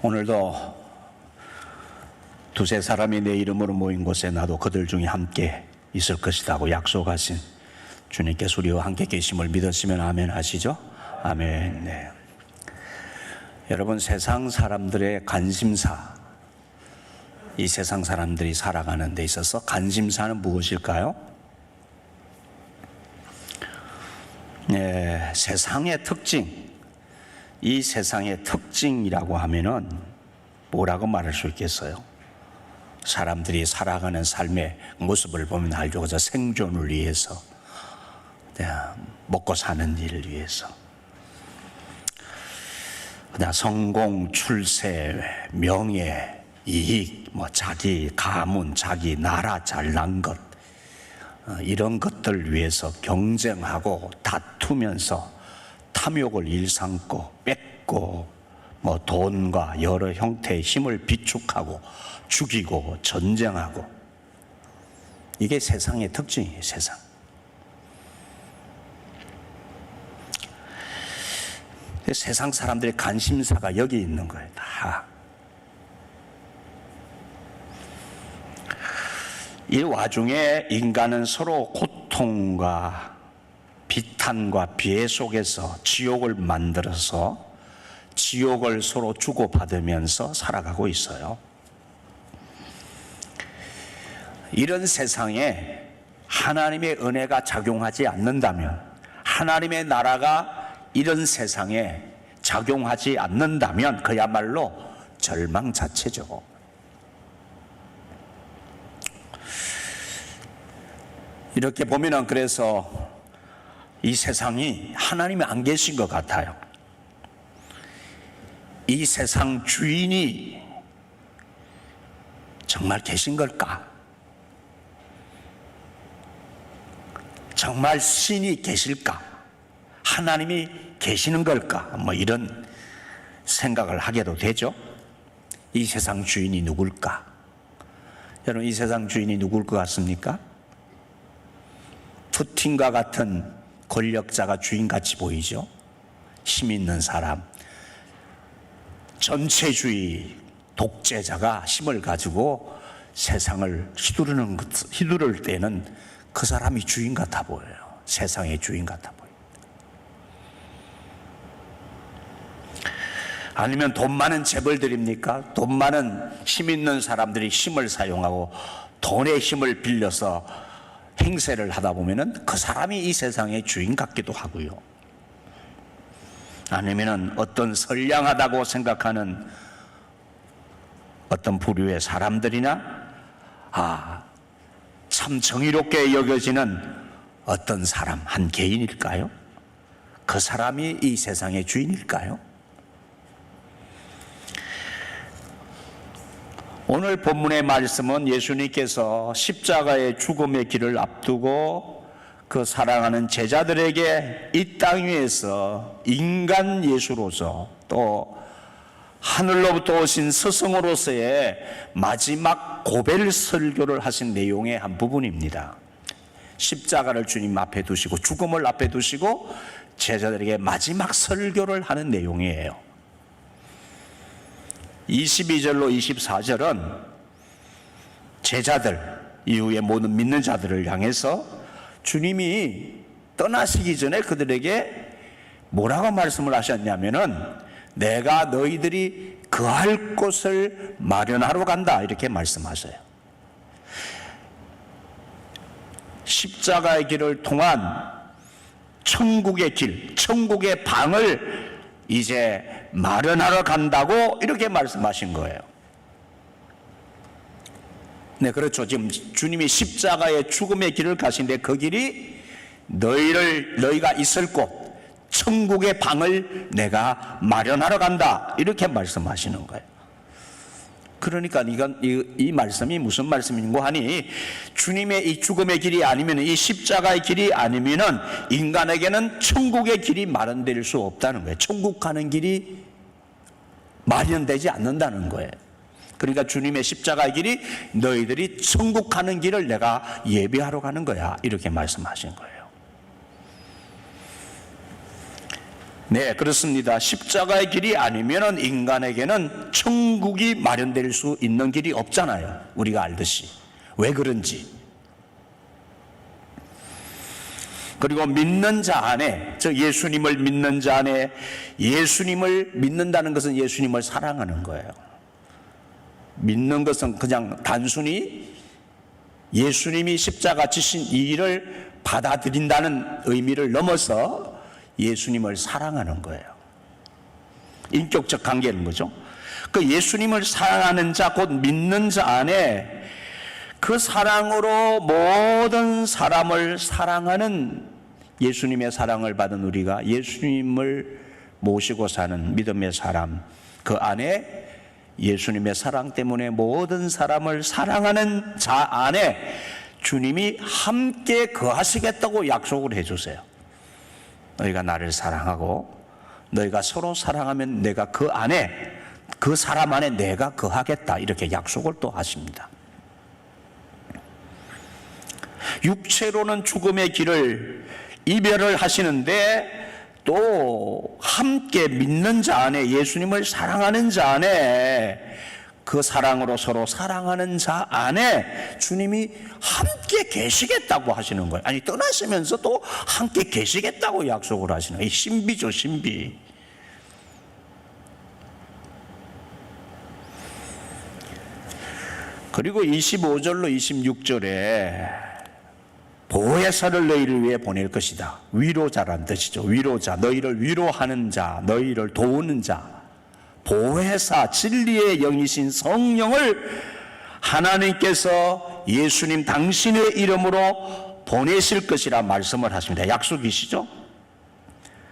오늘도 두세 사람이 내 이름으로 모인 곳에 나도 그들 중에 함께 있을 것이라고 약속하신 주님께서 우리와 함께 계심을 믿으시면 아멘 하시죠? 아멘. 네. 여러분, 세상 사람들의 관심사, 이 세상 사람들이 살아가는 데 있어서 관심사는 무엇일까요? 네, 세상의 특징, 이 세상의 특징이라고 하면은 뭐라고 말할 수 있겠어요? 사람들이 살아가는 삶의 모습을 보면 알죠. 그저 생존을 위해서, 먹고 사는 일을 위해서, 그냥 성공, 출세, 명예, 이익, 자기 가문, 자기 나라 잘난 것, 이런 것들 위해서 경쟁하고 다투면서 탐욕을 일삼고 뺏고 돈과 여러 형태의 힘을 비축하고 죽이고 전쟁하고, 이게 세상의 특징이에요. 세상. 세상 사람들의 관심사가 여기 있는 거예요. 다. 이 와중에 인간은 서로 고통과 비탄과 비애 속에서 지옥을 만들어서 지옥을 서로 주고받으면서 살아가고 있어요. 이런 세상에 하나님의 은혜가 작용하지 않는다면, 하나님의 나라가 이런 세상에 작용하지 않는다면 그야말로 절망 자체죠. 이렇게 보면은 그래서 이 세상이 하나님이 안 계신 것 같아요. 이 세상 주인이 정말 계신 걸까? 정말 신이 계실까? 하나님이 계시는 걸까? 이런 생각을 하게도 되죠. 이 세상 주인이 누굴까? 여러분, 이 세상 주인이 누굴 것 같습니까? 푸틴과 같은 권력자가 주인같이 보이죠. 힘 있는 사람, 전체주의 독재자가 힘을 가지고 세상을 휘두를 때는 그 사람이 주인 같아 보여요. 세상의 주인 같아 보여요. 아니면 돈 많은 재벌들입니까? 돈 많은 힘 있는 사람들이 힘을 사용하고 돈의 힘을 빌려서 행세를 하다 보면은 그 사람이 이 세상의 주인 같기도 하고요. 아니면은 어떤 선량하다고 생각하는 어떤 부류의 사람들이나 참 정의롭게 여겨지는 어떤 사람, 한 개인일까요? 그 사람이 이 세상의 주인일까요? 오늘 본문의 말씀은 예수님께서 십자가의 죽음의 길을 앞두고 그 사랑하는 제자들에게 이 땅 위에서 인간 예수로서 또 하늘로부터 오신 스승으로서의 마지막 고별 설교를 하신 내용의 한 부분입니다. 십자가를 주님 앞에 두시고 죽음을 앞에 두시고 제자들에게 마지막 설교를 하는 내용이에요. 22절로 24절은 제자들, 이후에 모든 믿는 자들을 향해서 주님이 떠나시기 전에 그들에게 뭐라고 말씀을 하셨냐면은 내가 너희들이 거할 곳을 마련하러 간다, 이렇게 말씀하셔요. 십자가의 길을 통한 천국의 길, 천국의 방을 이제 마련하러 간다고 이렇게 말씀하신 거예요. 네, 그렇죠. 지금 주님이 십자가의 죽음의 길을 가신데 그 길이 너희가 있을 곳, 천국의 방을 내가 마련하러 간다, 이렇게 말씀하시는 거예요. 그러니까 이 말씀이 무슨 말씀인고 하니, 주님의 이 죽음의 길이 아니면, 이 십자가의 길이 아니면은 인간에게는 천국의 길이 마련될 수 없다는 거예요. 천국 가는 길이 마련되지 않는다는 거예요. 그러니까 주님의 십자가의 길이 너희들이 천국 가는 길을 내가 예비하러 가는 거야, 이렇게 말씀하신 거예요. 네, 그렇습니다. 십자가의 길이 아니면 인간에게는 천국이 마련될 수 있는 길이 없잖아요. 우리가 알듯이. 왜 그런지. 그리고 믿는 자 안에, 즉 예수님을 믿는 자 안에, 예수님을 믿는다는 것은 예수님을 사랑하는 거예요. 믿는 것은 그냥 단순히 예수님이 십자가 지신 이 일을 받아들인다는 의미를 넘어서 예수님을 사랑하는 거예요. 인격적 관계는 거죠. 그 예수님을 사랑하는 자, 곧 믿는 자 안에 그 사랑으로 모든 사람을 사랑하는 예수님의 사랑을 받은 우리가 예수님을 모시고 사는 믿음의 사람, 그 안에 예수님의 사랑 때문에 모든 사람을 사랑하는 자 안에 주님이 함께 거하시겠다고 약속을 해주세요. 너희가 나를 사랑하고 너희가 서로 사랑하면 내가 그 안에, 그 사람 안에 내가 거하겠다, 이렇게 약속을 또 하십니다. 육체로는 죽음의 길을 이별을 하시는데 또 함께 믿는 자 안에, 예수님을 사랑하는 자 안에, 그 사랑으로 서로 사랑하는 자 안에 주님이 함께 계시겠다고 하시는 거예요. 아니, 떠나시면서 또 함께 계시겠다고 약속을 하시는 거예요. 신비죠, 신비. 그리고 25절로 26절에 보혜사를 너희를 위해 보낼 것이다. 위로자란 뜻이죠. 위로자, 너희를 위로하는 자, 너희를 도우는 자, 보혜사, 진리의 영이신 성령을 하나님께서 예수님 당신의 이름으로 보내실 것이라 말씀을 하십니다. 약속이시죠?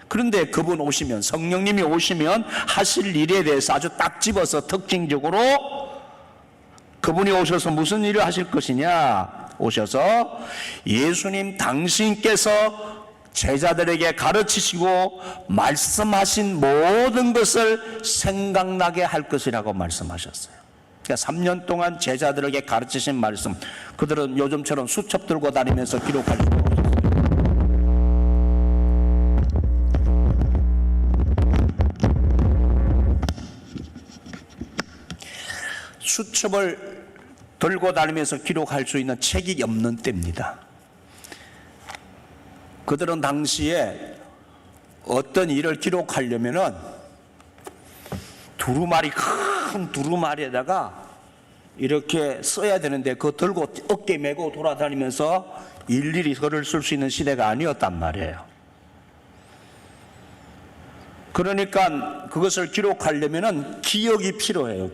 그런데 그분 오시면, 성령님이 오시면 하실 일에 대해서 아주 딱 집어서 특징적으로 그분이 오셔서 무슨 일을 하실 것이냐, 오셔서 예수님 당신께서 제자들에게 가르치시고 말씀하신 모든 것을 생각나게 할 것이라고 말씀하셨어요. 그러니까 3년 동안 제자들에게 가르치신 말씀, 그들은 요즘처럼 수첩 들고 다니면서 기록할 수 없었어요. 수첩을 들고 다니면서 기록할 수 있는 책이 없는 때입니다. 그들은 당시에 어떤 일을 기록하려면은 두루마리, 큰 두루마리에다가 이렇게 써야 되는데 그거 들고 어깨 메고 돌아다니면서 일일이 글을 쓸 수 있는 시대가 아니었단 말이에요. 그러니까 그것을 기록하려면은 기억이 필요해요.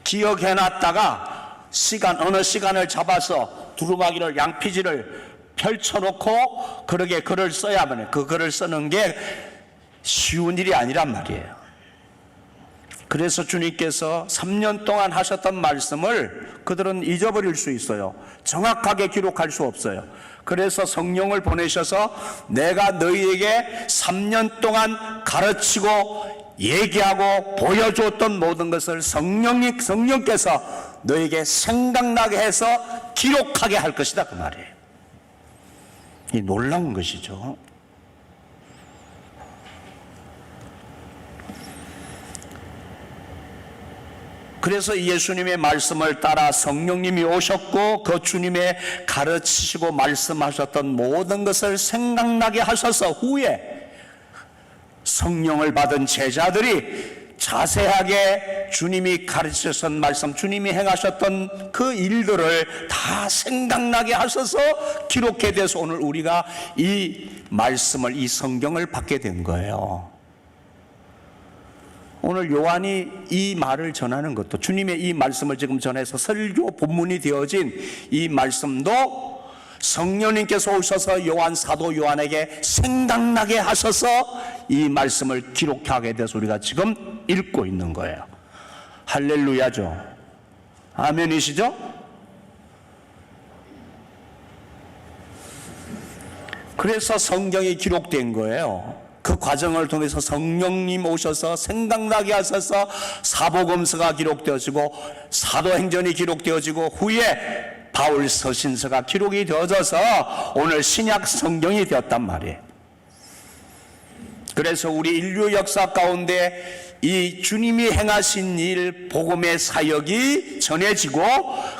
기억해놨다가 어느 시간을 잡아서 두루마기를, 양피지를 펼쳐놓고 그러게 글을 써야만, 그 글을 쓰는 게 쉬운 일이 아니란 말이에요. 그래서 주님께서 3년 동안 하셨던 말씀을 그들은 잊어버릴 수 있어요. 정확하게 기록할 수 없어요. 그래서 성령을 보내셔서 내가 너희에게 3년 동안 가르치고 얘기하고 보여주었던 모든 것을 성령께서 너에게 생각나게 해서 기록하게 할 것이다, 그 말이에요. 이 놀라운 것이죠. 그래서 예수님의 말씀을 따라 성령님이 오셨고 그 주님의 가르치시고 말씀하셨던 모든 것을 생각나게 하셔서 후에 성령을 받은 제자들이 자세하게 주님이 가르치셨던 말씀, 주님이 행하셨던 그 일들을 다 생각나게 하셔서 기록해 돼서 오늘 우리가 이 말씀을, 이 성경을 받게 된 거예요. 오늘 요한이 이 말을 전하는 것도, 주님의 이 말씀을 지금 전해서 설교 본문이 되어진 이 말씀도 성령님께서 오셔서 사도 요한에게 생각나게 하셔서 이 말씀을 기록하게 돼서 우리가 지금 읽고 있는 거예요. 할렐루야죠. 아멘이시죠? 그래서 성경이 기록된 거예요. 그 과정을 통해서 성령님 오셔서 생각나게 하셔서 사복음서가 기록되어지고 사도행전이 기록되어지고 후에 바울 서신서가 기록이 되어져서 오늘 신약 성경이 되었단 말이에요. 그래서 우리 인류 역사 가운데 이 주님이 행하신 일, 복음의 사역이 전해지고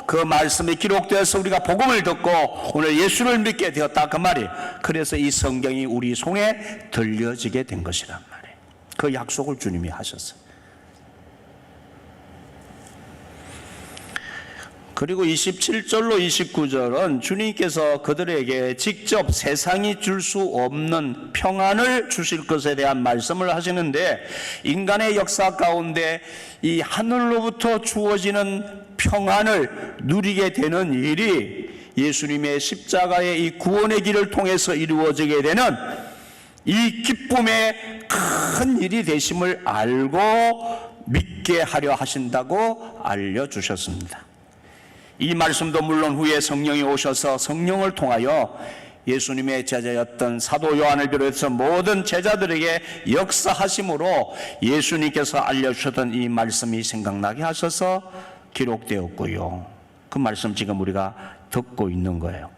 그 말씀이 기록되어서 우리가 복음을 듣고 오늘 예수를 믿게 되었다, 그 말이에요. 그래서 이 성경이 우리 손에 들려지게 된 것이란 말이에요. 그 약속을 주님이 하셨어요. 그리고 27절로 29절은 주님께서 그들에게 직접 세상이 줄 수 없는 평안을 주실 것에 대한 말씀을 하시는데, 인간의 역사 가운데 이 하늘로부터 주어지는 평안을 누리게 되는 일이 예수님의 십자가의 이 구원의 길을 통해서 이루어지게 되는 이 기쁨의 큰 일이 되심을 알고 믿게 하려 하신다고 알려주셨습니다. 이 말씀도 물론 후에 성령이 오셔서 성령을 통하여 예수님의 제자였던 사도 요한을 비롯해서 모든 제자들에게 역사하심으로 예수님께서 알려주셨던 이 말씀이 생각나게 하셔서 기록되었고요. 그 말씀 지금 우리가 듣고 있는 거예요.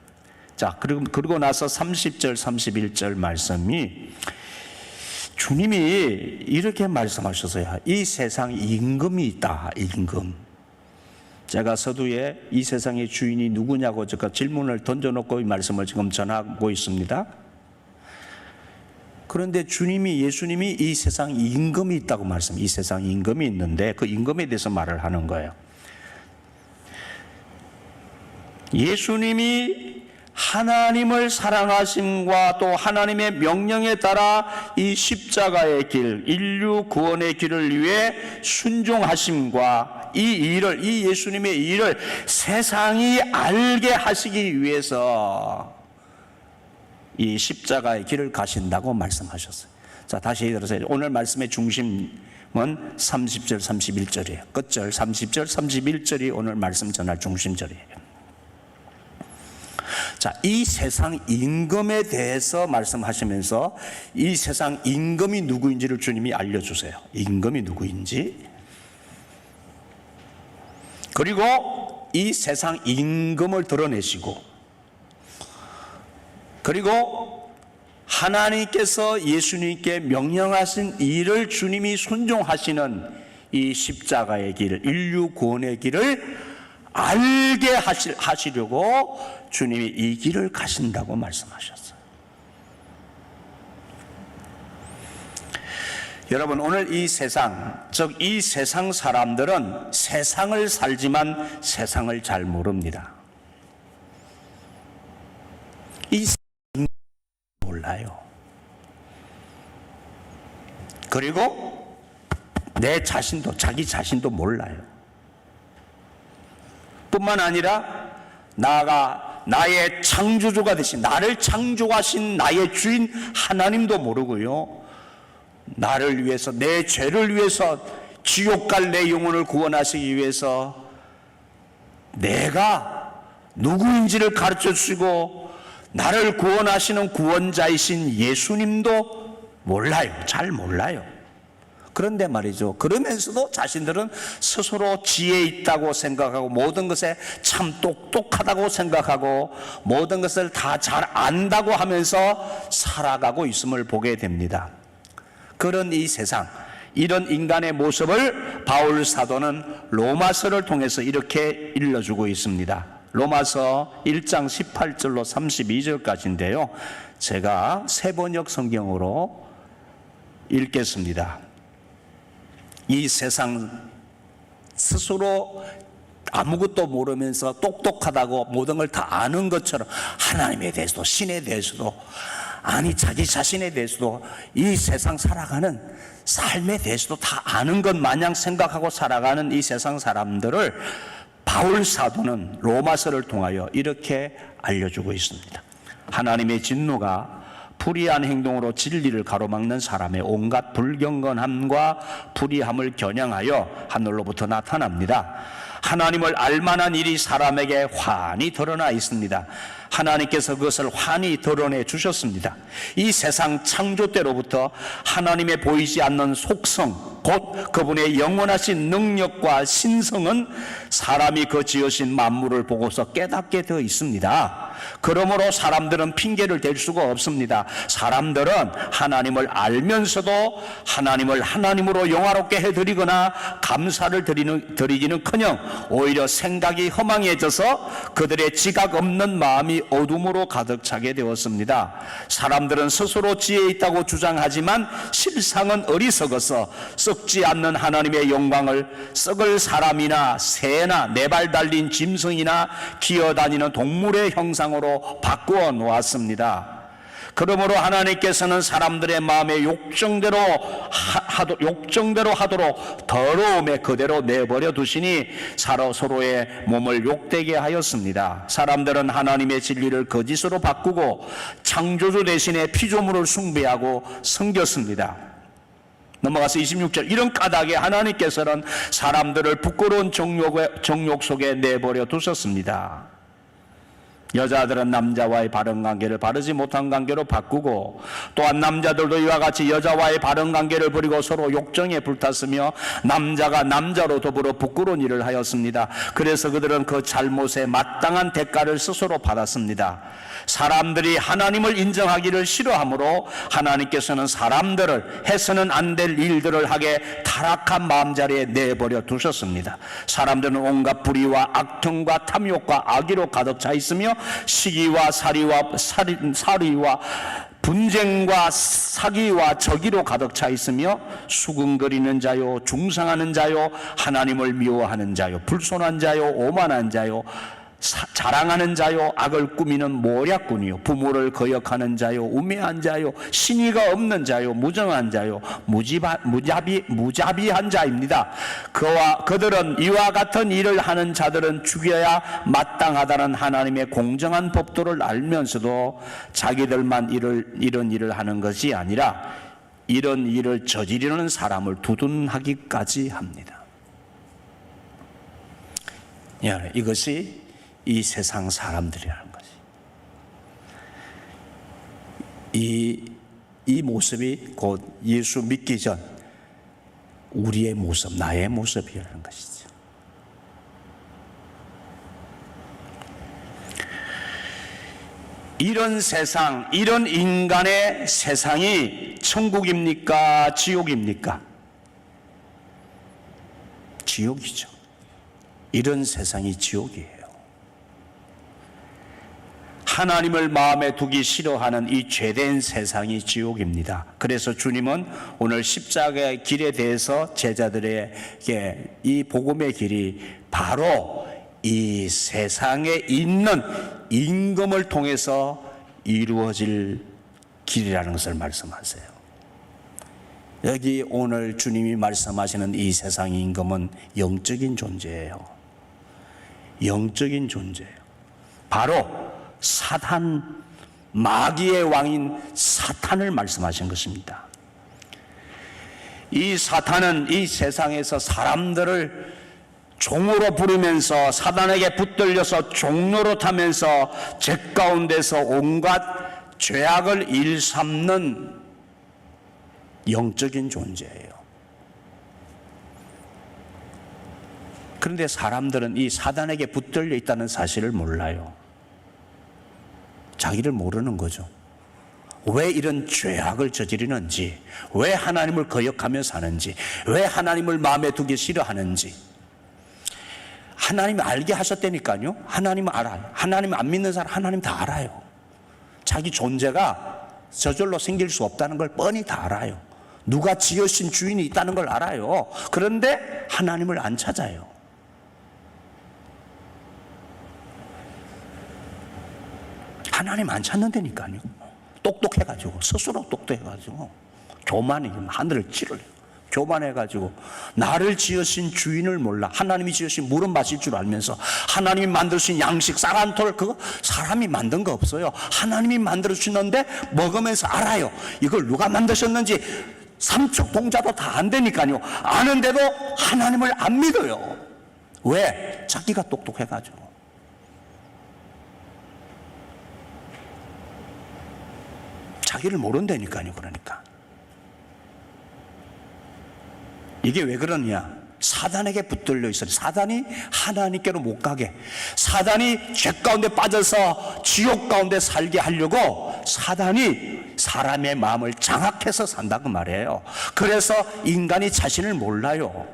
자, 그리고 나서 30절, 31절 말씀이 주님이 이렇게 말씀하셨어요. 이 세상에 임금이 있다, 임금. 제가 서두에 이 세상의 주인이 누구냐고 제가 질문을 던져놓고 이 말씀을 지금 전하고 있습니다. 그런데 예수님이 이 세상 임금이 있다고 이 세상 임금이 있는데 그 임금에 대해서 말을 하는 거예요. 예수님이 하나님을 사랑하심과 또 하나님의 명령에 따라 이 십자가의 길, 인류 구원의 길을 위해 순종하심과 이 예수님의 일을 세상이 알게 하시기 위해서 이 십자가의 길을 가신다고 말씀하셨어요. 자, 다시 들으세요. 오늘 말씀의 중심은 30절, 31절이에요. 끝절 30절, 31절이 오늘 말씀 전할 중심절이에요. 자, 이 세상 임금에 대해서 말씀하시면서 이 세상 임금이 누구인지를 주님이 알려주세요. 임금이 누구인지. 그리고 이 세상 임금을 드러내시고, 그리고 하나님께서 예수님께 명령하신 일을 주님이 순종하시는 이 십자가의 길, 인류 구원의 길을 알게 하시려고 주님이 이 길을 가신다고 말씀하셨어요. 여러분, 오늘 이 세상, 즉 이 세상 사람들은 세상을 살지만 세상을 잘 모릅니다. 이 세상을 몰라요. 그리고 자기 자신도 몰라요. 뿐만 아니라 나의 창조주가 되신, 나를 창조하신 나의 주인 하나님도 모르고요, 나를 위해서, 내 죄를 위해서, 지옥 갈 내 영혼을 구원하시기 위해서 내가 누구인지를 가르쳐 주시고 나를 구원하시는 구원자이신 예수님도 몰라요. 잘 몰라요. 그런데 말이죠, 그러면서도 자신들은 스스로 지혜 있다고 생각하고 모든 것에 참 똑똑하다고 생각하고 모든 것을 다 잘 안다고 하면서 살아가고 있음을 보게 됩니다. 그런 이 세상, 이런 인간의 모습을 바울 사도는 로마서를 통해서 이렇게 일러주고 있습니다. 로마서 1장 18절로 32절까지인데요. 제가 새번역 성경으로 읽겠습니다. 이 세상 스스로 아무것도 모르면서 똑똑하다고 모든 걸 다 아는 것처럼 하나님에 대해서도 신에 대해서도 아니 자기 자신에 대해서도 이 세상 살아가는 삶에 대해서도 다 아는 것 마냥 생각하고 살아가는 이 세상 사람들을 바울 사도는 로마서를 통하여 이렇게 알려주고 있습니다. 하나님의 진노가 불의한 행동으로 진리를 가로막는 사람의 온갖 불경건함과 불의함을 겨냥하여 하늘로부터 나타납니다. 하나님을 알만한 일이 사람에게 환히 드러나 있습니다. 하나님께서 그것을 환히 드러내 주셨습니다. 이 세상 창조 때로부터 하나님의 보이지 않는 속성, 곧 그분의 영원하신 능력과 신성은 사람이 그 지으신 만물을 보고서 깨닫게 되어 있습니다. 그러므로 사람들은 핑계를 댈 수가 없습니다. 사람들은 하나님을 알면서도 하나님을 하나님으로 영화롭게 해드리거나 감사를 드리기는커녕 오히려 생각이 허망해져서 그들의 지각 없는 마음이 어둠으로 가득 차게 되었습니다. 사람들은 스스로 지혜 있다고 주장하지만 실상은 어리석어서 썩지 않는 하나님의 영광을 썩을 사람이나 새나 네 발 달린 짐승이나 기어다니는 동물의 형상으로 바꾸어 놓았습니다. 그러므로 하나님께서는 사람들의 마음의 욕정대로 하도록 더러움에 그대로 내버려 두시니 서로의 몸을 욕되게 하였습니다. 사람들은 하나님의 진리를 거짓으로 바꾸고 창조주 대신에 피조물을 숭배하고 섬겼습니다. 넘어가서 26절, 이런 까닭에 하나님께서는 사람들을 부끄러운 정욕 속에 내버려 두셨습니다. 여자들은 남자와의 바른 관계를 바르지 못한 관계로 바꾸고, 또한 남자들도 이와 같이 여자와의 바른 관계를 버리고 서로 욕정에 불탔으며 남자가 남자로 더불어 부끄러운 일을 하였습니다. 그래서 그들은 그 잘못에 마땅한 대가를 스스로 받았습니다. 사람들이 하나님을 인정하기를 싫어하므로 하나님께서는 사람들을 해서는 안 될 일들을 하게 타락한 마음자리에 내버려 두셨습니다. 사람들은 온갖 불의와 악행과 탐욕과 악의로 가득 차 있으며 시기와 살이와 분쟁과 사기와 적의로 가득 차 있으며 수근거리는 자요, 중상하는 자요, 하나님을 미워하는 자요, 불손한 자요, 오만한 자요, 자랑하는 자요, 악을 꾸미는 모략꾼이요, 부모를 거역하는 자요, 우매한 자요, 신의가 없는 자요, 무정한 자요, 무자비한 자입니다. 그들은 이와 같은 일을 하는 자들은 죽여야 마땅하다는 하나님의 공정한 법도를 알면서도 자기들만 이런 일을 하는 것이 아니라 이런 일을 저지르는 사람을 두둔하기까지 합니다. 이것이 이 세상 사람들이라는 것이, 이 모습이 곧 예수 믿기 전 우리의 모습, 나의 모습이라는 것이죠. 이런 세상, 이런 인간의 세상이 천국입니까? 지옥입니까? 지옥이죠. 이런 세상이 지옥이에요. 하나님을 마음에 두기 싫어하는 이 죄된 세상이 지옥입니다. 그래서 주님은 오늘 십자가의 길에 대해서 제자들에게 이 복음의 길이 바로 이 세상에 있는 임금을 통해서 이루어질 길이라는 것을 말씀하세요. 여기 오늘 주님이 말씀하시는 이 세상 임금은 영적인 존재예요. 영적인 존재예요. 바로 사탄, 마귀의 왕인 사탄을 말씀하신 것입니다. 이 사탄은 이 세상에서 사람들을 종으로 부르면서 사단에게 붙들려서 종로로 타면서 죄 가운데서 온갖 죄악을 일삼는 영적인 존재예요. 그런데 사람들은 이 사단에게 붙들려 있다는 사실을 몰라요. 자기를 모르는 거죠. 왜 이런 죄악을 저지르는지, 왜 하나님을 거역하며 사는지, 왜 하나님을 마음에 두기 싫어하는지. 하나님이 알게 하셨다니까요. 하나님은 알아요. 하나님 안 믿는 사람 하나님 다 알아요. 자기 존재가 저절로 생길 수 없다는 걸 뻔히 다 알아요. 누가 지으신 주인이 있다는 걸 알아요. 그런데 하나님을 안 찾아요. 하나님 안 찾는다니까요. 똑똑해가지고, 스스로 똑똑해가지고 교만해, 하늘을 찌르려고 교만해가지고 나를 지으신 주인을 몰라. 하나님이 지으신 물은 마실 줄 알면서, 하나님이 만드신 양식 쌀한톨 그거 사람이 만든 거 없어요. 하나님이 만들어주는데 먹으면서 알아요. 이걸 누가 만드셨는지 삼척 동자도 다 안 되니까요. 아는데도 하나님을 안 믿어요. 왜? 자기가 똑똑해가지고. 자기를 모른다니까요. 그러니까 이게 왜 그러냐? 사단에게 붙들려 있어요. 사단이 하나님께로 못 가게, 사단이 죄 가운데 빠져서 지옥 가운데 살게 하려고 사단이 사람의 마음을 장악해서 산다고 말이에요. 그래서 인간이 자신을 몰라요.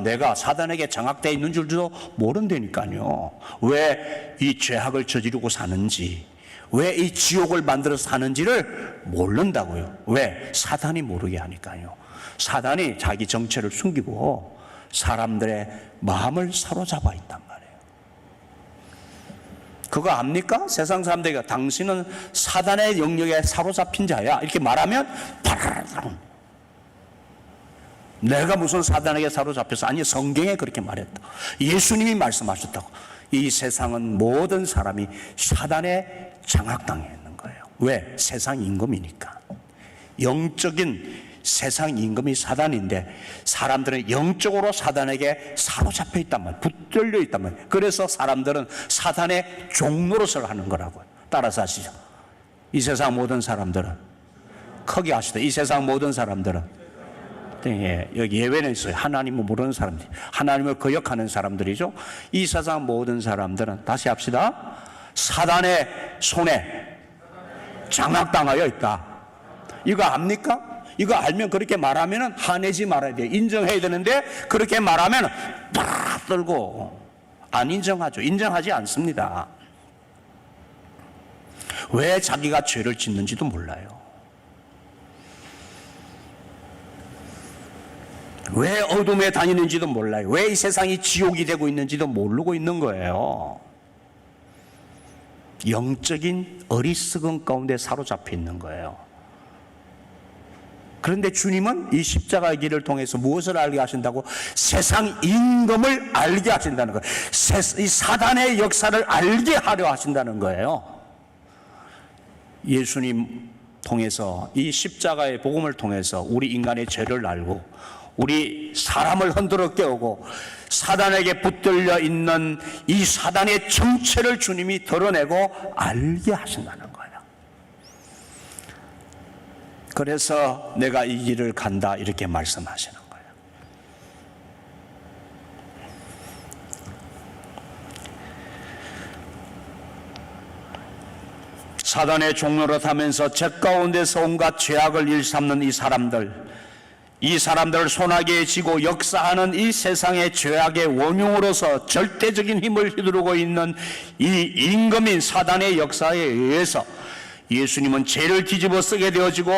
내가 사단에게 장악되어 있는 줄도 모른다니까요. 왜 이 죄악을 저지르고 사는지, 왜 이 지옥을 만들어서 사는지를 모른다고요. 왜? 사단이 모르게 하니까요. 사단이 자기 정체를 숨기고 사람들의 마음을 사로잡아 있단 말이에요. 그거 압니까? 세상 사람들이 당신은 사단의 영역에 사로잡힌 자야 이렇게 말하면 파라랑, 내가 무슨 사단에게 사로잡혀서, 아니 성경에 그렇게 말했다. 예수님이 말씀하셨다고. 이 세상은 모든 사람이 사단에 장악당해 있는 거예요. 왜? 세상 임금이니까. 영적인 세상 임금이 사단인데 사람들은 영적으로 사단에게 사로잡혀 있단 말이에요. 붙들려 있단 말이에요. 그래서 사람들은 사단의 종노릇을 하는 거라고요. 따라서 하시죠. 이 세상 모든 사람들은, 크게 하시다. 이 세상 모든 사람들은, 여기 예외는 있어요. 하나님을 모르는 사람들, 하나님을 거역하는 사람들이죠. 이 세상 모든 사람들은, 다시 합시다, 사단의 손에 장악당하여 있다. 이거 압니까? 이거 알면 그렇게 말하면 화내지 말아야 돼요. 인정해야 되는데 그렇게 말하면 팍 떨고 안 인정하죠. 인정하지 않습니다. 왜 자기가 죄를 짓는지도 몰라요. 왜 어둠에 다니는지도 몰라요. 왜 이 세상이 지옥이 되고 있는지도 모르고 있는 거예요. 영적인 어리석음 가운데 사로잡혀 있는 거예요. 그런데 주님은 이 십자가의 길을 통해서 무엇을 알게 하신다고? 세상 임금을 알게 하신다는 거예요. 이 사단의 역사를 알게 하려 하신다는 거예요. 예수님 통해서, 이 십자가의 복음을 통해서 우리 인간의 죄를 알고 우리 사람을 흔들어 깨우고 사단에게 붙들려 있는 이 사단의 정체를 주님이 드러내고 알게 하신다는 거예요. 그래서 내가 이 길을 간다 이렇게 말씀하시는 거예요. 사단의 종노릇 하면서 죄 가운데서 온갖 죄악을 일삼는 이 사람들을 손아귀에 쥐고 역사하는 이 세상의 죄악의 원흉으로서 절대적인 힘을 휘두르고 있는 이 임금인 사단의 역사에 의해서 예수님은 죄를 뒤집어 쓰게 되어지고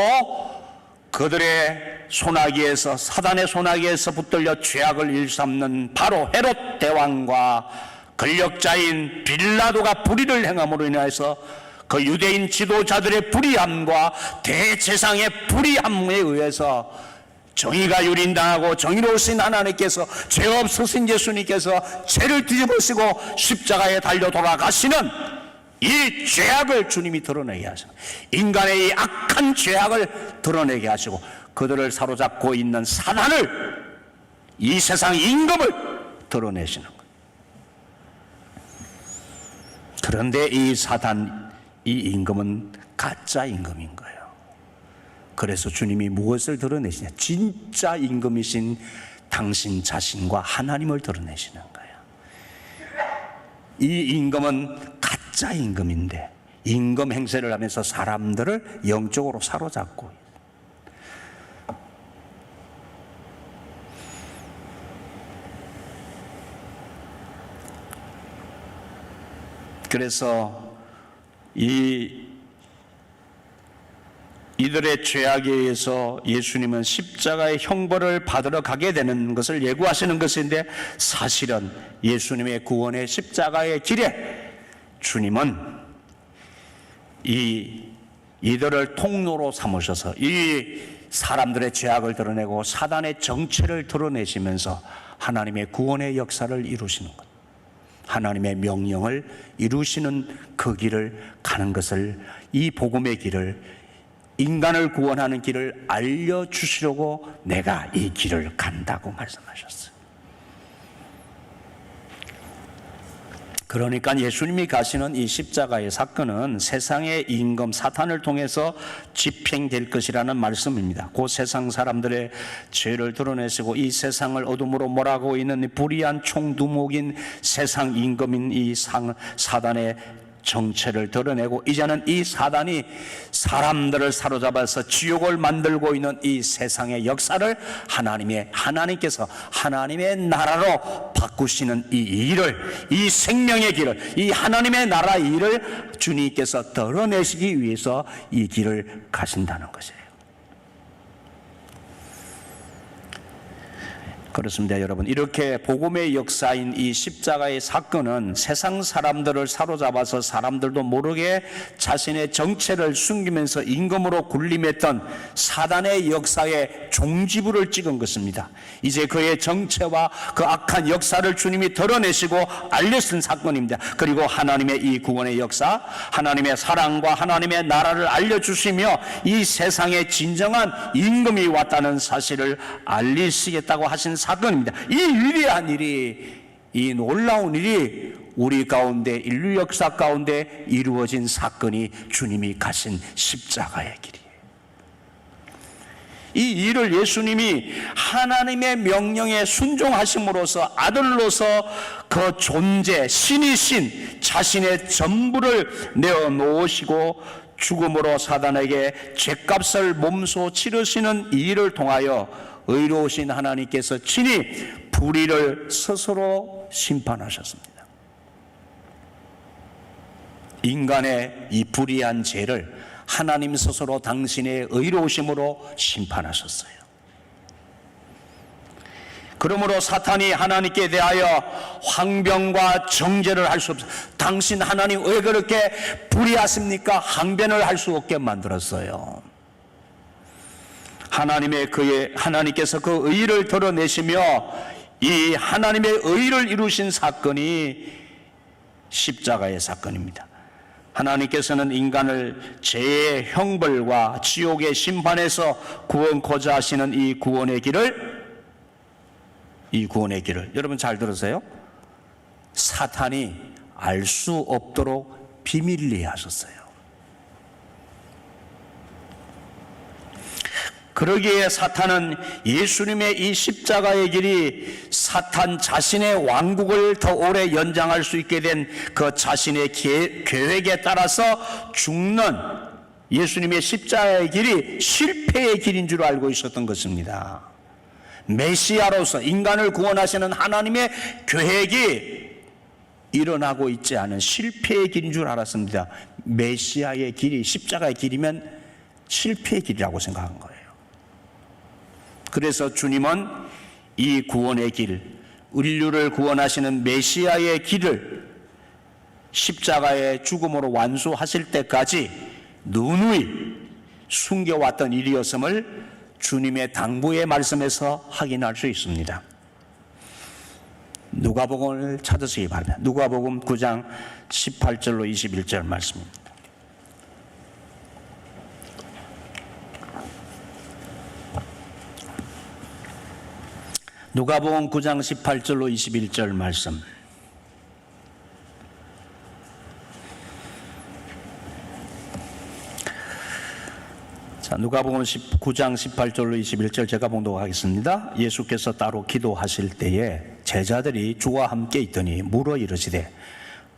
그들의 손아귀에서, 사단의 손아귀에서 붙들려 죄악을 일삼는 바로 헤롯 대왕과 권력자인 빌라도가 불의를 행함으로 인해서 그 유대인 지도자들의 불의함과 대제사장의 불의함에 의해서 정의가 유린당하고 정의로우신 하나님께서, 죄 없으신 예수님께서 죄를 뒤집으시고 십자가에 달려 돌아가시는 이 죄악을 주님이 드러내게 하시고, 인간의 이 악한 죄악을 드러내게 하시고, 그들을 사로잡고 있는 사단을, 이 세상 임금을 드러내시는 거예요. 그런데 이 사단, 이 임금은 가짜 임금인 거예요. 그래서 주님이 무엇을 드러내시냐? 진짜 임금이신 당신 자신과 하나님을 드러내시는 거예요. 이 임금은 가짜 임금인데 임금 행세를 하면서 사람들을 영적으로 사로잡고, 그래서 이들의 죄악에 의해서 예수님은 십자가의 형벌을 받으러 가게 되는 것을 예고하시는 것인데, 사실은 예수님의 구원의 십자가의 길에 주님은 이들을 통로로 삼으셔서 이 사람들의 죄악을 드러내고 사단의 정체를 드러내시면서 하나님의 구원의 역사를 이루시는 것, 하나님의 명령을 이루시는 그 길을 가는 것을, 이 복음의 길을, 인간을 구원하는 길을 알려주시려고 내가 이 길을 간다고 말씀하셨어요. 그러니까 예수님이 가시는 이 십자가의 사건은 세상의 임금 사탄을 통해서 집행될 것이라는 말씀입니다. 그 세상 사람들의 죄를 드러내시고 이 세상을 어둠으로 몰아가고 있는 불의한 총두목인 세상 임금인 이 사단의 정체를 드러내고, 이제는 이 사단이 사람들을 사로잡아서 지옥을 만들고 있는 이 세상의 역사를 하나님께서 하나님의 나라로 바꾸시는 이 일을, 이 생명의 길을, 이 하나님의 나라 일을 주님께서 드러내시기 위해서 이 길을 가신다는 것이에요. 그렇습니다, 여러분. 이렇게 복음의 역사인 이 십자가의 사건은 세상 사람들을 사로잡아서 사람들도 모르게 자신의 정체를 숨기면서 임금으로 군림했던 사단의 역사에 종지부를 찍은 것입니다. 이제 그의 정체와 그 악한 역사를 주님이 드러내시고 알려준 사건입니다. 그리고 하나님의 이 구원의 역사, 하나님의 사랑과 하나님의 나라를 알려주시며 이 세상에 진정한 임금이 왔다는 사실을 알리시겠다고 하신 사건입니다. 이 위대한 일이, 이 놀라운 일이 우리 가운데, 인류 역사 가운데 이루어진 사건이 주님이 가신 십자가의 길이에요. 이 일을 예수님이 하나님의 명령에 순종하심으로써 아들로서 그 존재, 신이신 자신의 전부를 내어놓으시고 죽음으로 사단에게 죗값을 몸소 치르시는 이 일을 통하여 의로우신 하나님께서 친히 불의를 스스로 심판하셨습니다. 인간의 이 불의한 죄를 하나님 스스로 당신의 의로우심으로 심판하셨어요. 그러므로 사탄이 하나님께 대하여 항변과 정죄를 할 수 없어요. 당신 하나님 왜 그렇게 불의하십니까? 항변을 할 수 없게 만들었어요. 하나님께서 그 의를 드러내시며 이 하나님의 의를 이루신 사건이 십자가의 사건입니다. 하나님께서는 인간을 죄의 형벌과 지옥의 심판에서 구원코자 하시는 이 구원의 길을 여러분 잘 들으세요. 사탄이 알 수 없도록 비밀리에 하셨어요. 그러기에 사탄은 예수님의 이 십자가의 길이 사탄 자신의 왕국을 더 오래 연장할 수 있게 된 그 자신의 계획에 따라서 죽는 예수님의 십자가의 길이 실패의 길인 줄 알고 있었던 것입니다. 메시아로서 인간을 구원하시는 하나님의 계획이 일어나고 있지 않은 실패의 길인 줄 알았습니다. 메시아의 길이 십자가의 길이면 실패의 길이라고 생각한 거예요. 그래서 주님은 이 구원의 길, 인류를 구원하시는 메시아의 길을 십자가의 죽음으로 완수하실 때까지 누누이 숨겨왔던 일이었음을 주님의 당부의 말씀에서 확인할 수 있습니다. 누가복음을 찾으시기 바랍니다. 누가복음 9장 18절로 21절 말씀입니다. 누가복음 9장 18절로 21절 말씀. 자, 누가복음 9장 18절로 21절 제가 봉독하겠습니다. 예수께서 따로 기도하실 때에 제자들이 주와 함께 있더니 물어 이르시되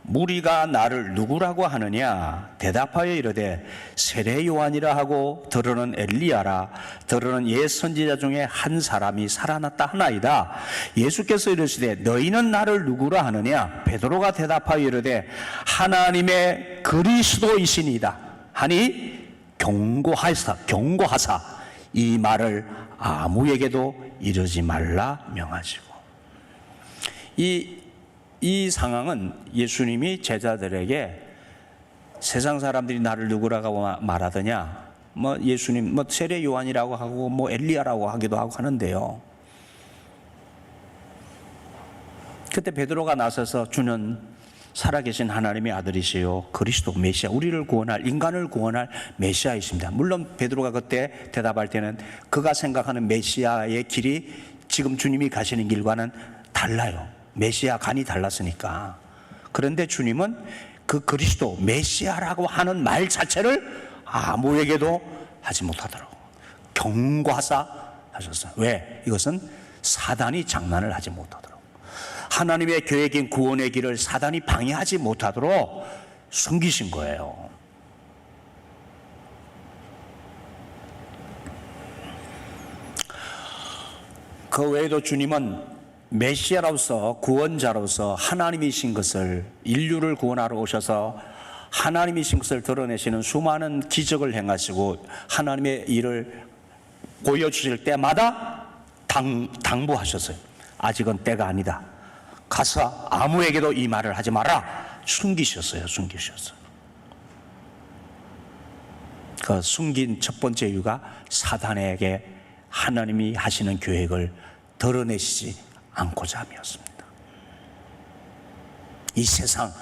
무리가 나를 누구라고 하느냐? 대답하여 이르되 세례 요한이라 하고 더러는 엘리야라, 더러는 옛 선지자 중에 한 사람이 살아났다 하나이다. 예수께서 이르시되 너희는 나를 누구라 하느냐? 베드로가 대답하여 이르되 하나님의 그리스도이시니이다 하니 경고하사 이 말을 아무에게도 이르지 말라 명하시고. 이 상황은 예수님이 제자들에게 세상 사람들이 나를 누구라고 말하더냐, 예수님 세례 요한이라고 하고 엘리야라고 하기도 하고 하는데요. 그때 베드로가 나서서 주는 살아계신 하나님의 아들이시요 그리스도 메시아, 우리를 구원할, 인간을 구원할 메시아이십니다. 물론 베드로가 그때 대답할 때는 그가 생각하는 메시아의 길이 지금 주님이 가시는 길과는 달라요. 메시아 간이 달랐으니까. 그런데 주님은 그 그리스도 메시아라고 하는 말 자체를 아무에게도 하지 못하더라고. 경고하사 하셨어요. 왜? 이것은 사단이 장난을 하지 못하도록, 하나님의 계획인 구원의 길을 사단이 방해하지 못하도록 숨기신 거예요. 그 외에도 주님은 메시아로서, 구원자로서 하나님이신 것을, 인류를 구원하러 오셔서 하나님이신 것을 드러내시는 수많은 기적을 행하시고 하나님의 일을 보여주실 때마다 당부하셨어요. 아직은 때가 아니다. 가서 아무에게도 이 말을 하지 마라. 숨기셨어요. 그 숨긴 첫 번째 이유가 사단에게 하나님이 하시는 계획을 드러내시지 않고자 함이었습니다. 이 세상,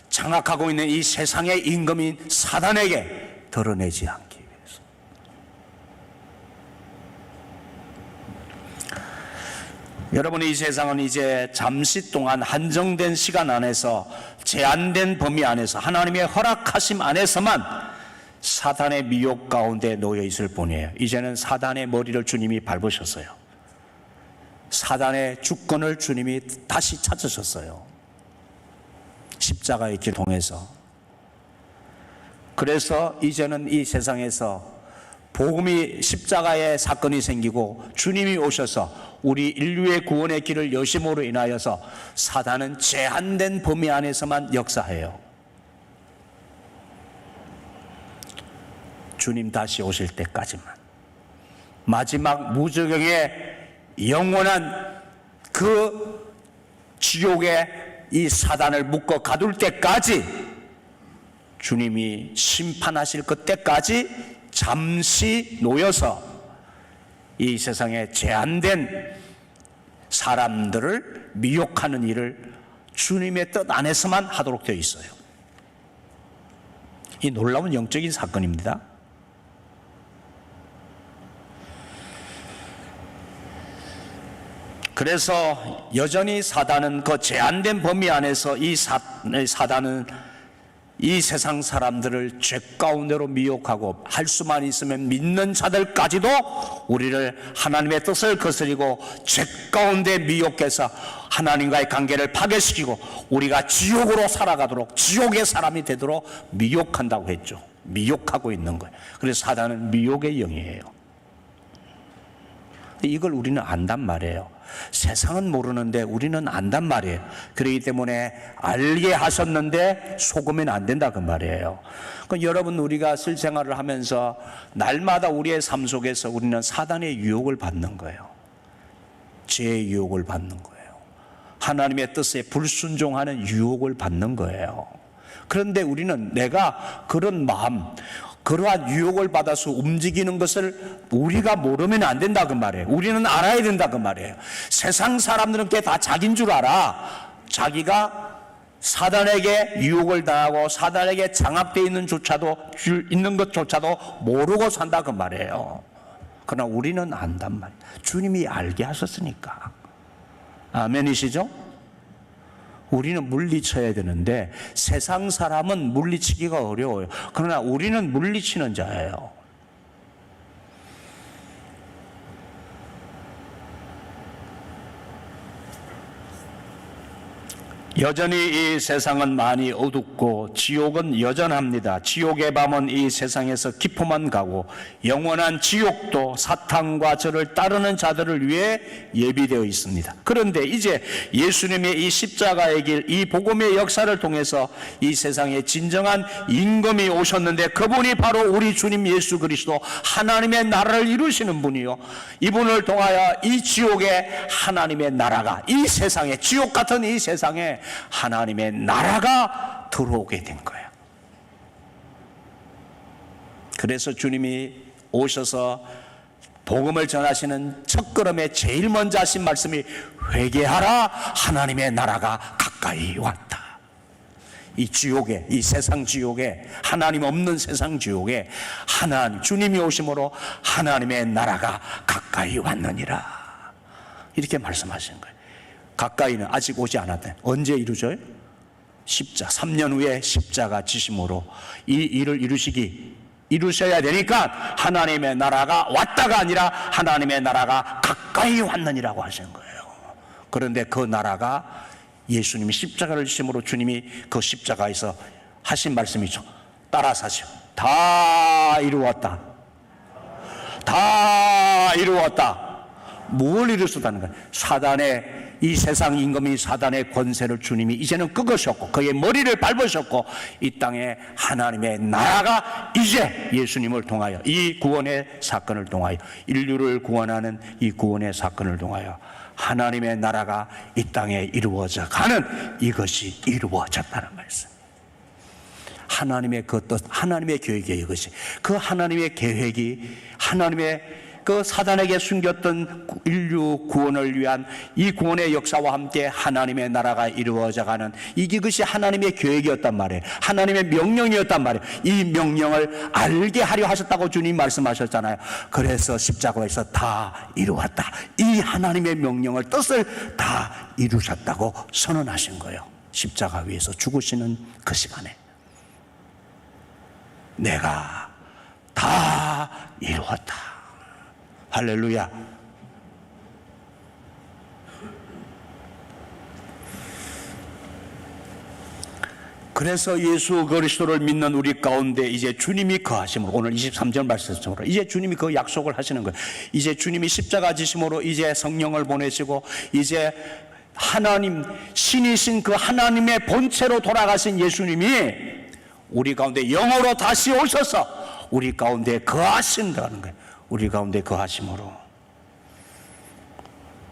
장악하고 있는 이 세상의 임금인 사단에게 드러내지 않기 위해서. 여러분, 이 세상은 이제 잠시 동안 한정된 시간 안에서, 제한된 범위 안에서, 하나님의 허락하심 안에서만 사단의 미혹 가운데 놓여 있을 뿐이에요. 이제는 사단의 머리를 주님이 밟으셨어요. 사단의 주권을 주님이 다시 찾으셨어요. 십자가의 길 통해서. 그래서 이제는 이 세상에서 복음이, 십자가의 사건이 생기고 주님이 오셔서 우리 인류의 구원의 길을 여심으로 인하여서 사단은 제한된 범위 안에서만 역사해요. 주님 다시 오실 때까지만, 마지막 무저경의 영원한 그 지옥에 이 사단을 묶어 가둘 때까지, 주님이 심판하실 그때까지 잠시 놓여서 이 세상에 제한된 사람들을 미혹하는 일을 주님의 뜻 안에서만 하도록 되어 있어요. 이 놀라운 영적인 사건입니다. 그래서 여전히 사단은 그 제한된 범위 안에서 사단은 이 세상 사람들을 죄 가운데로 미혹하고, 할 수만 있으면 믿는 자들까지도 우리를 하나님의 뜻을 거스리고 죄 가운데 미혹해서 하나님과의 관계를 파괴시키고 우리가 지옥으로 살아가도록, 지옥의 사람이 되도록 미혹한다고 했죠. 미혹하고 있는 거예요. 그래서 사단은 미혹의 영이에요. 이걸 우리는 안단 말이에요. 세상은 모르는데 우리는 안단 말이에요. 그렇기 때문에 알게 하셨는데 속으면 안 된다 그 말이에요. 그러니까 여러분, 우리가 실생활을 하면서 날마다 우리의 삶 속에서 우리는 사단의 유혹을 받는 거예요. 죄의 유혹을 받는 거예요. 하나님의 뜻에 불순종하는 유혹을 받는 거예요. 그런데 우리는 내가 그런 마음, 그러한 유혹을 받아서 움직이는 것을 우리가 모르면 안 된다 그 말이에요. 우리는 알아야 된다 그 말이에요. 세상 사람들은 꽤 다 자기인 줄 알아. 자기가 사단에게 유혹을 당하고 사단에게 장악되어 있는 것조차도 모르고 산다 그 말이에요. 그러나 우리는 안단 말이에요. 주님이 알게 하셨으니까. 아멘이시죠? 우리는 물리쳐야 되는데 세상 사람은 물리치기가 어려워요. 그러나 우리는 물리치는 자예요. 여전히 이 세상은 많이 어둡고 지옥은 여전합니다. 지옥의 밤은 이 세상에서 깊어만 가고 영원한 지옥도 사탄과 저를 따르는 자들을 위해 예비되어 있습니다. 그런데 이제 예수님의 이 십자가의 길, 이 복음의 역사를 통해서 이 세상에 진정한 임금이 오셨는데 그분이 바로 우리 주님 예수 그리스도, 하나님의 나라를 이루시는 분이요, 이분을 통하여 이 지옥에 하나님의 나라가, 이 세상에, 지옥 같은 이 세상에 하나님의 나라가 들어오게 된 거예요. 그래서 주님이 오셔서 복음을 전하시는 첫걸음에 제일 먼저 하신 말씀이 회개하라, 하나님의 나라가 가까이 왔다. 이 지옥에, 이 세상 지옥에, 하나님 없는 세상 지옥에 주님이 오심으로 하나님의 나라가 가까이 왔느니라, 이렇게 말씀하시는 거예요. 가까이는 아직 오지 않았다. 언제 이루어져요? 십자가 3년 후에 십자가 지심으로 이 일을 이루셔야 되니까 하나님의 나라가 왔다가 아니라 하나님의 나라가 가까이 왔느니라고 하시는 거예요. 그런데 그 나라가 예수님이 십자가를 지심으로 주님이 그 십자가에서 하신 말씀이죠. 따라서 하시오. 다 이루었다. 다 이루었다. 뭘 이루었다는 거예요? 사단의, 이 세상 임금인 사단의 권세를 주님이 이제는 꺾으셨고 그의 머리를 밟으셨고 이 땅에 하나님의 나라가 이제 예수님을 통하여 이 구원의 사건을 통하여 인류를 구원하는 이 구원의 사건을 통하여 하나님의 나라가 이 땅에 이루어져 가는 이것이 이루어졌다는 말씀. 하나님의 그 뜻, 하나님의 계획이에요. 이것이 그 하나님의 계획이 하나님의 그 사단에게 숨겼던 인류 구원을 위한 이 구원의 역사와 함께 하나님의 나라가 이루어져 가는 이것이 하나님의 계획이었단 말이에요. 하나님의 명령이었단 말이에요. 이 명령을 알게 하려 하셨다고 주님 말씀하셨잖아요. 그래서 십자가에서 다 이루었다. 이 하나님의 명령을 뜻을 다 이루셨다고 선언하신 거예요. 십자가 위에서 죽으시는 그 시간에 내가 다 이루었다. 할렐루야. 그래서 예수 그리스도를 믿는 우리 가운데 이제 주님이 거하심으로 오늘 23절 말씀으로 이제 주님이 그 약속을 하시는 거예요. 이제 주님이 십자가 지심으로 이제 성령을 보내시고 이제 하나님 신이신 그 하나님의 본체로 돌아가신 예수님이 우리 가운데 영으로 다시 오셔서 우리 가운데 거하신다는 거예요. 우리 가운데 거하심으로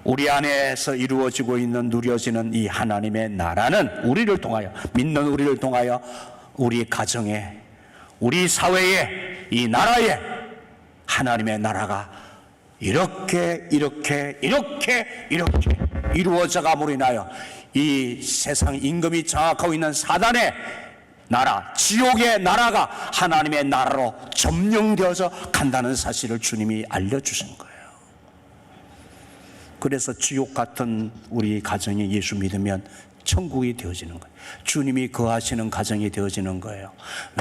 우리 안에서 이루어지고 있는 누려지는 이 하나님의 나라는 우리를 통하여 믿는 우리를 통하여 우리 가정에 우리 사회에 이 나라에 하나님의 나라가 이렇게 이루어져감으로 인하여 이 세상 임금이 장악하고 있는 사단의 나라, 지옥의 나라가 하나님의 나라로 점령되어서 간다는 사실을 주님이 알려주신 거예요. 그래서 지옥 같은 우리 가정이 예수 믿으면 천국이 되어지는 거예요. 주님이 거하시는 가정이 되어지는 거예요.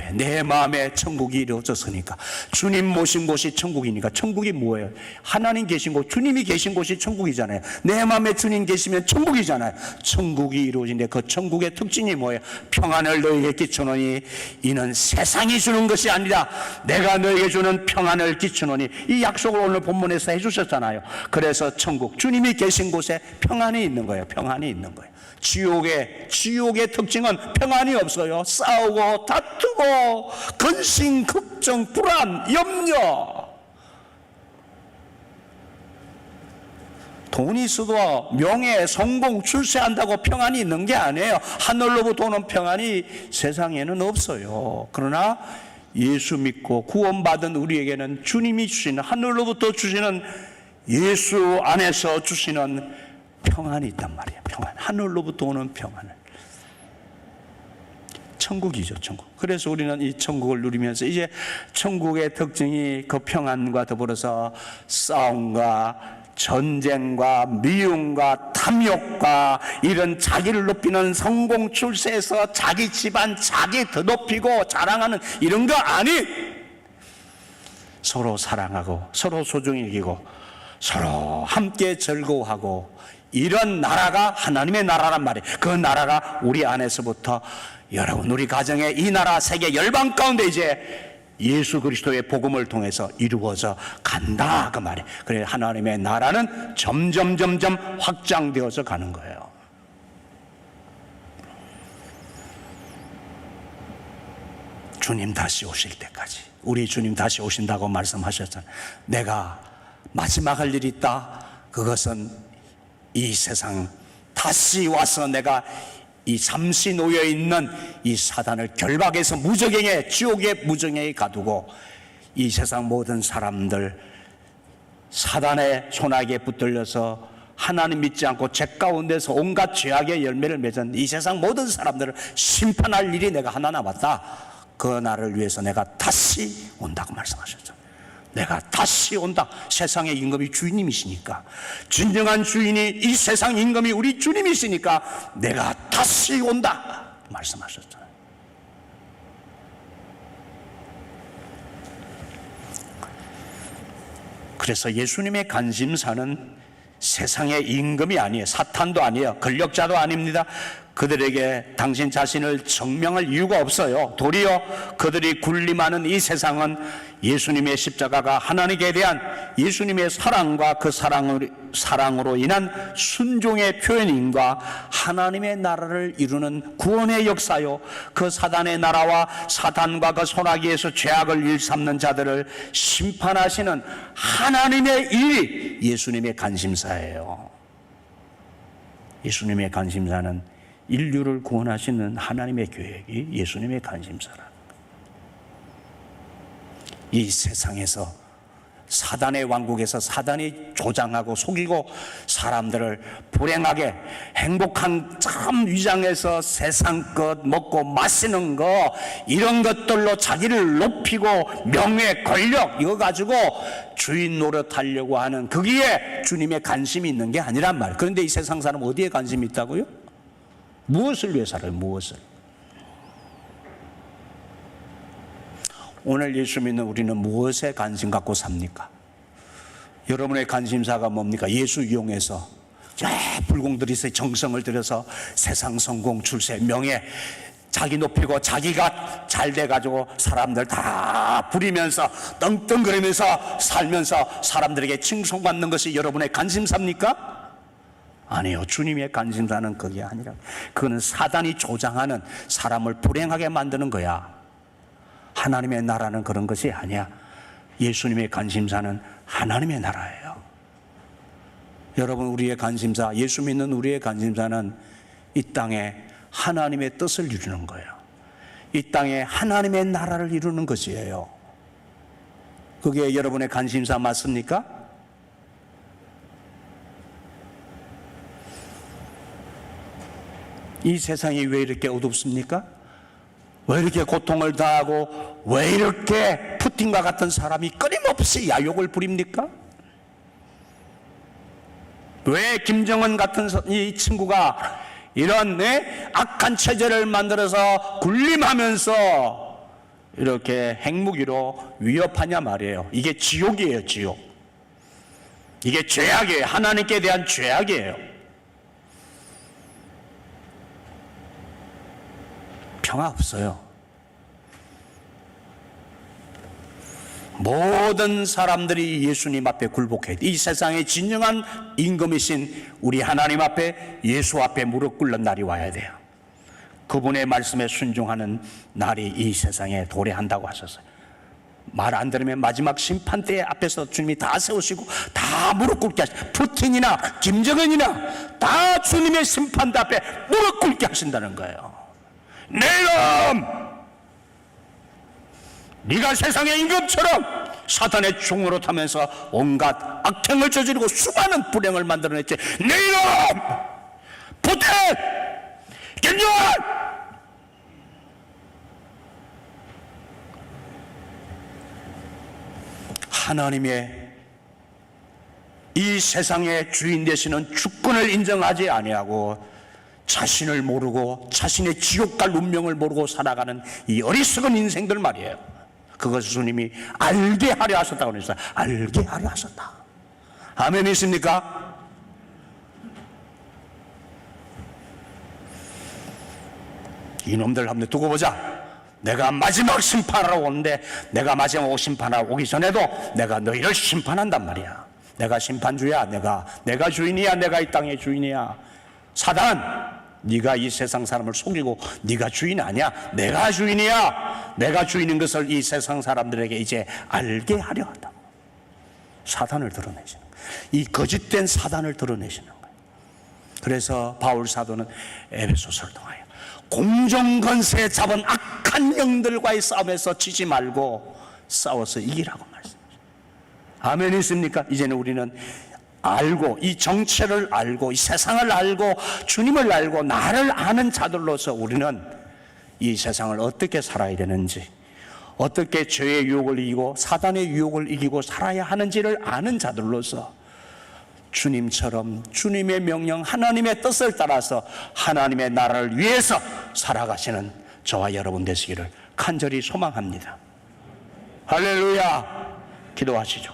왜? 내 마음에 천국이 이루어졌으니까. 주님 모신 곳이 천국이니까. 천국이 뭐예요? 하나님 계신 곳, 주님이 계신 곳이 천국이잖아요. 내 마음에 주님 계시면 천국이잖아요. 천국이 이루어진데 그 천국의 특징이 뭐예요? 평안을 너희에게 끼치노니 이는 세상이 주는 것이 아니라 내가 너희에게 주는 평안을 끼치노니 이 약속을 오늘 본문에서 해주셨잖아요. 그래서 천국, 주님이 계신 곳에 평안이 있는 거예요. 평안이 있는 거예요. 지옥의 특징은 평안이 없어요. 싸우고 다투고 근심, 걱정, 불안, 염려. 돈이 있어도 명예, 성공, 출세한다고 평안이 있는 게 아니에요. 하늘로부터 오는 평안이 세상에는 없어요. 그러나 예수 믿고 구원받은 우리에게는 주님이 주시는 하늘로부터 주시는 예수 안에서 주시는 평안이 있단 말이에요. 평안. 하늘로부터 오는 평안을. 천국이죠, 천국. 그래서 우리는 이 천국을 누리면서 이제 천국의 특징이 그 평안과 더불어서 싸움과 전쟁과 미움과 탐욕과 이런 자기를 높이는 성공 출세에서 자기 집안, 자기 더 높이고 자랑하는 이런 거 아니. 서로 사랑하고 서로 소중히 여기고 서로 함께 즐거워하고 이런 나라가 하나님의 나라란 말이에요. 그 나라가 우리 안에서부터 여러분 우리 가정에 이 나라 세계 열방 가운데 이제 예수 그리스도의 복음을 통해서 이루어져 간다 그 말이에요. 그래 하나님의 나라는 점점 확장되어서 가는 거예요. 주님 다시 오실 때까지 우리 주님 다시 오신다고 말씀하셨잖아요. 내가 마지막 할 일이 있다. 그것은 이 세상 다시 와서 내가 이 잠시 놓여 있는 이 사단을 결박해서 무저갱에 지옥의 무저갱에 가두고 이 세상 모든 사람들 사단의 손아귀에 붙들려서 하나님 믿지 않고 죄 가운데서 온갖 죄악의 열매를 맺은 이 세상 모든 사람들을 심판할 일이 내가 하나 남았다. 그 날을 위해서 내가 다시 온다고 말씀하셨죠. 내가 다시 온다. 세상의 임금이 주인님이시니까, 진정한 주인이 이 세상 임금이 우리 주님이시니까 내가 다시 온다. 말씀하셨잖아요. 그래서 예수님의 관심사는 세상의 임금이 아니에요. 사탄도 아니에요. 권력자도 아닙니다. 그들에게 당신 자신을 증명할 이유가 없어요. 도리어 그들이 군림하는 이 세상은 예수님의 십자가가 하나님께 대한 예수님의 사랑과 그 사랑으로 인한 순종의 표현인과 하나님의 나라를 이루는 구원의 역사요, 그 사단의 나라와 사단과 그 소나기에서 죄악을 일삼는 자들을 심판하시는 하나님의 일이 예수님의 관심사예요. 예수님의 관심사는 인류를 구원하시는 하나님의 계획이 예수님의 관심사라. 이 세상에서 사단의 왕국에서 사단이 조장하고 속이고 사람들을 불행하게 행복한 참 위장에서 세상 것 먹고 마시는 거, 이런 것들로 자기를 높이고 명예 권력 이거 가지고 주인 노릇하려고 하는, 거기에 주님의 관심이 있는 게 아니란 말. 그런데 이 세상 사람 어디에 관심이 있다고요? 무엇을 위해 살아요? 무엇을? 오늘 예수 믿는 우리는 무엇에 관심 갖고 삽니까? 여러분의 관심사가 뭡니까? 예수 이용해서 불공들이 정성을 들여서 세상 성공, 출세, 명예, 자기 높이고 자기가 잘 돼가지고 사람들 다 부리면서 떵떵거리면서 살면서 사람들에게 칭송받는 것이 여러분의 관심사입니까? 아니요. 주님의 관심사는 그게 아니라, 그거는 사단이 조장하는, 사람을 불행하게 만드는 거야. 하나님의 나라는 그런 것이 아니야. 예수님의 관심사는 하나님의 나라예요. 여러분, 우리의 관심사, 예수 믿는 우리의 관심사는 이 땅에 하나님의 뜻을 이루는 거예요. 이 땅에 하나님의 나라를 이루는 것이에요. 그게 여러분의 관심사 맞습니까? 이 세상이 왜 이렇게 어둡습니까? 왜 이렇게 고통을 당하고 왜 이렇게 푸틴과 같은 사람이 끊임없이 야욕을 부립니까? 왜 김정은 같은 이 친구가 이런 악한 체제를 만들어서 군림하면서 이렇게 핵무기로 위협하냐 말이에요. 이게 지옥이에요. 지옥. 이게 죄악이에요. 하나님께 대한 죄악이에요. 평화 없어요. 모든 사람들이 예수님 앞에 굴복해야 돼. 이 세상의 진정한 임금이신 우리 하나님 앞에, 예수 앞에 무릎 꿇는 날이 와야 돼요. 그분의 말씀에 순종하는 날이 이 세상에 도래한다고 하셨어요. 말 안 들으면 마지막 심판대 앞에서 주님이 다 세우시고 다 무릎 꿇게 하시고, 푸틴이나 김정은이나 다 주님의 심판대 앞에 무릎 꿇게 하신다는 거예요. 내놈! 네가 세상의 임금처럼 사탄의 종으로 타면서 온갖 악행을 저지르고 수많은 불행을 만들어냈지. 내놈! 푸틴! 김정은! 하나님의 이 세상의 주인 되시는 주권을 인정하지 아니하고 자신을 모르고 자신의 지옥갈 운명을 모르고 살아가는 이 어리석은 인생들 말이에요. 그것을 주님이 알게 하려 하셨다고 그랬어요. 알게 하려 하셨다. 아멘 있습니까? 이놈들 한번 두고 보자. 내가 마지막 심판하러 오는데, 내가 마지막 심판하러 오기 전에도 내가 너희를 심판한단 말이야. 내가 심판주야. 내가 주인이야. 내가 이 땅의 주인이야. 사단, 네가 이 세상 사람을 속이고 네가 주인 아니야. 내가 주인이야. 내가 주인인 것을 이 세상 사람들에게 이제 알게 하려 한다. 사단을 드러내시는 거예요. 이 거짓된 사단을 드러내시는 거예요. 그래서 바울 사도는 에베소서를 통하여 공정권세 잡은 악한 영들과의 싸움에서 지지 말고 싸워서 이기라고 말씀하십니다. 아멘 있습니까? 이제는 우리는 알고, 이 정체를 알고, 이 세상을 알고, 주님을 알고, 나를 아는 자들로서 우리는 이 세상을 어떻게 살아야 되는지, 어떻게 죄의 유혹을 이기고 사단의 유혹을 이기고 살아야 하는지를 아는 자들로서 주님처럼 주님의 명령, 하나님의 뜻을 따라서 하나님의 나라를 위해서 살아가시는 저와 여러분 되시기를 간절히 소망합니다. 할렐루야. 기도하시죠.